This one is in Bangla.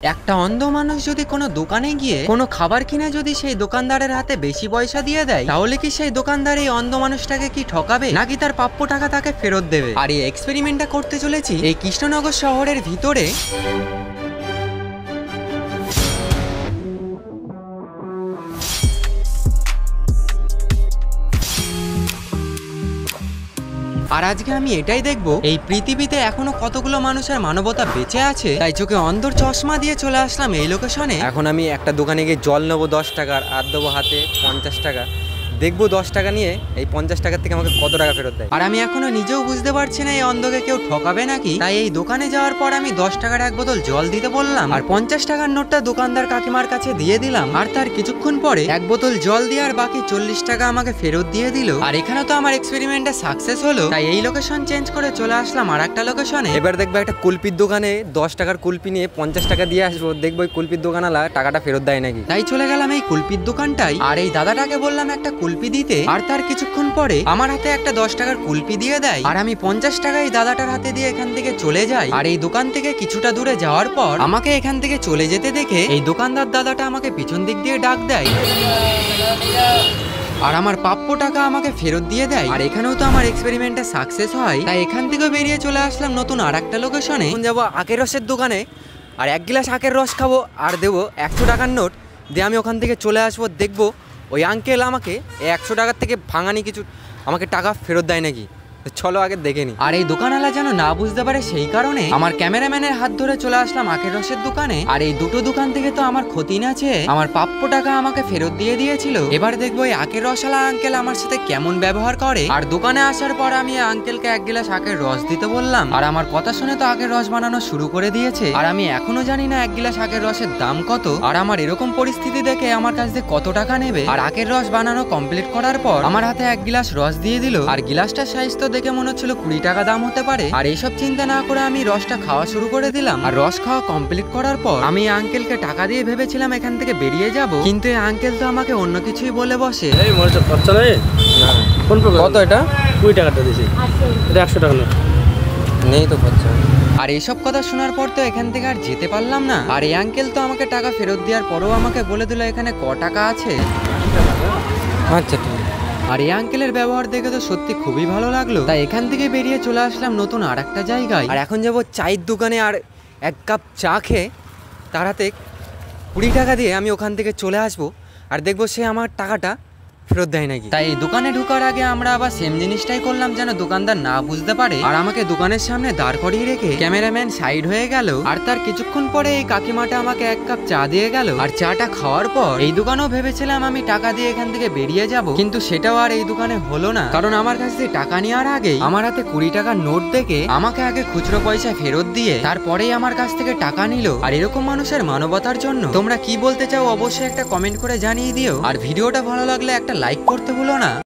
একটা অন্ধ মানুষ যদি কোনো দোকানে গিয়ে কোনো খাবার কিনে যদি সেই দোকানদারের হাতে বেশি পয়সা দিয়ে দেয়, তাহলে কি সেই দোকানদার এই অন্ধ মানুষটাকে কি ঠকাবে নাকি তার প্রাপ্য টাকা তাকে ফেরত দেবে? আর এই এক্সপেরিমেন্টটা করতে চলেছি এই কৃষ্ণনগর শহরের ভিতরে। আর আজকে আমি এটাই দেখবো এই পৃথিবীতে এখনো কতগুলো মানুষের মানবতা বেঁচে আছে। তাই চোখে অন্ধর চশমা দিয়ে চলে আসলাম এই লোকেশনে। এখন আমি একটা দোকানে গিয়ে জল নেবো 10 টাকার, আর দেবো হাতে 50 টাকা। দেখবো 10 টাকা নিয়ে এই 50 টাকার থেকে আমাকে কত টাকা ফেরত দেয়। আর আমি এখনো নিজেও বুঝতে পারছি না এই অন্ধকে কেউ ঠকাবে নাকি। তাই এই দোকানে যাওয়ার পর আমি 10 টাকার এক বোতল জল দিতে বললাম, আর 50 টাকার নোটটা দোকানদার কাকিমার কাছে দিয়ে দিলাম। আর তার কিছুক্ষণ পরে এক বোতল জল দিয়ে আর বাকি 40 টাকা আমাকে ফেরত দিয়ে দিল। আর এখানে তো আমার এক্সপেরিমেন্টটা সাকসেস হলো। তাই এই লোকেশন চেঞ্জ করে চলে আসলাম আর একটা লোকেশনে। এবার দেখবো একটা কুলপির দোকানে 10 টাকার কুলপি নিয়ে 50 টাকা দিয়ে আসবো, দেখবো ওই কুলপির দোকানওয়ালা টাকাটা ফেরত দেয় নাকি। তাই চলে গেলাম এই কুলপির দোকানটাই, আর এই দাদাটাকে বললাম একটা কুলপি দিতে। আর তার কিছুক্ষণ পরে আমার হাতে একটা 10 টাকার কুলপি দিয়ে দেয়, আর আমি 50 টাকা এই দাদাটার হাতে দিয়ে এখান থেকে চলে যাই। আর এই দোকান থেকে কিছুটা দূরে যাওয়ার পর আমাকে এখান থেকে চলে যেতে দেখে এই দোকানদার দাদাটা আমাকে পিছন দিক দিয়ে ডাক দেয়, আর আমার প্রাপ্য টাকা আমাকে ফেরত দিয়ে দেয়। আর এখানেও তো আমার এক্সপেরিমেন্টটা সাকসেস হয়। তাই এখান থেকে বেরিয়ে চলে আসলাম নতুন আর একটা লোকেশনে। যাবো আখের রসের দোকানে, আর 1 গ্লাস আখের রস খাবো, আর দেবো 100 টাকার নোট দিয়ে আমি ওখান থেকে চলে আসবো। দেখবো ওই আঙ্কেল আমাকে 100 টাকার থেকে ভাঙানি কিছু আমাকে টাকা ফেরত দেয় নাকি। চলো আগে দেখে নি। আর এই দোকানওয়ালা যেন না বুঝতে পারে সেই কারণে আমার ক্যামেরাম্যানের হাত ধরে চলে আসলাম আখের রসের দোকানে। আর এই দুটো দোকান থেকে তো আমার ক্ষতি না চেয়ে আমার প্রাপ্য টাকা আমাকে ফেরত দিয়ে দিয়েছিল। এবার দেখবো এই আখের রসওয়ালা আঙ্কেল আমার সাথে কেমন ব্যবহার করে। আর দোকানে আসার পর আমি আঙ্কেলকে 1 গ্লাস আখের রস দিতে বললাম, আর আমার কথা শুনে তো আখের রস বানানো শুরু করে দিয়েছে। আর আমি এখনো জানি না 1 গ্লাস আখের রসের দাম কত, আর আমার এরকম পরিস্থিতি দেখে আমার কাছ থেকে কত টাকা নেবে। আর আখের রস বানানো কমপ্লিট করার পর আমার হাতে 1 গ্লাস রস দিয়ে দিল, আর গ্লাসটার সাইজ তো দেখে মনে হচ্ছিল 20 টাকা দাম হতে পারে। আর এইসব চিন্তা না করে আমি রসটা খাওয়া শুরু করে দিলাম। আর রস খাওয়া কমপ্লিট করার পর আমি আঙ্কেলকে টাকা দিয়ে ভেবেছিলাম এখান থেকে বেরিয়ে যাব, কিন্তু এই আঙ্কেল তো আমাকে অন্য কিছুই বলে বসে। এই মনে খরচা নেই না। কোন প্রকার কত? এটা 20 টাকাটা দিছি, এটা 100 টাকা নেই তো খরচা। আর এইসব কথা শোনার পর তো এখান থেকে আর যেতে পারলাম না। আর এই আঙ্কেল তো আমাকে টাকা ফেরত দেওয়ার পরও আমাকে বলে দিল এখানে ক টাকা আছে। আচ্ছা ঠিক। আর এই আঙ্কেলের ব্যবহার দেখে তো সত্যি খুবই ভালো লাগলো। তাই এখান থেকে বেরিয়ে চলে আসলাম নতুন আর একটা জায়গায়। আর এখন যাবো চায়ের দোকানে, আর 1 কাপ চা খেয়ে তার হাতে 20 টাকা দিয়ে আমি ওখান থেকে চলে আসবো, আর দেখবো সে আমার টাকাটা ফেরত দেয় নাকি। তাই এই দোকানে ঢোকার আগে আমরা আবার সেম জিনিসটাই করলাম যেন দোকানদার না বুঝতে পারে। আর আমাকে দোকানের সামনে দাঁড় করিয়ে রেখে ক্যামেরাম্যান সাইড হয়ে গেল। আর তার কিছুক্ষণ পরে এই কাকিমাটা আমাকে 1 কাপ চা দিয়ে গেল। আর চাটা খাওয়ার পর এই দোকানেও ভেবেছিলাম আমি টাকা দিয়ে এখান থেকে বেরিয়ে যাব, কিন্তু সেটাও আর এই দোকানে হলো না। কারণ আমার কাছ থেকে টাকা নেওয়ার আগেই আমার হাতে 20 টাকার নোট দেখে আমাকে আগে খুচরো পয়সা ফেরত দিয়ে তারপরেই আমার কাছ থেকে টাকা নিল। আর এরকম মানুষের মানবতার জন্য তোমরা কি বলতে চাও অবশ্যই একটা কমেন্ট করে জানিয়ে দিও। আর ভিডিওটা ভালো লাগলে একটা লাইক করতে ভুলো না।